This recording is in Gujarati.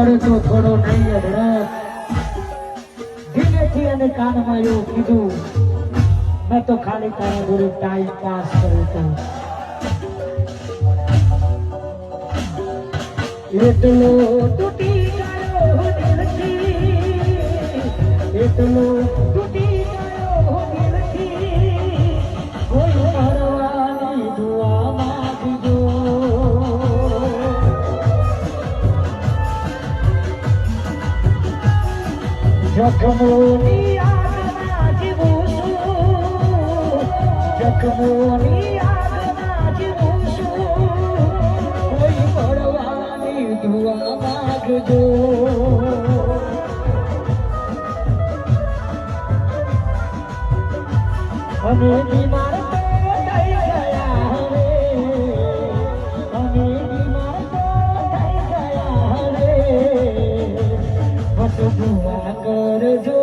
કરે તો થોડો નહીં રડત ધીમેથી અને કાનમાં એવું કીધું મેં તો ખાલી તારા જોડે ટાઈમ પાસ કર્યો તો એટલો તૂટી ગયો દિલથી એટલો તૂટી ગયો દિલથી કોઈ મળવાની દુઆ માંગજો જખમોની આગમાં જીવું છું જખમોની આગમાં જીવું છું કોઈ મળવાની દુઆ માંગજો અમે બીમાર તો થઈ ગયા હવે અમે બીમાર તો થઈ ગયા હવે બસ દુઆ કરજો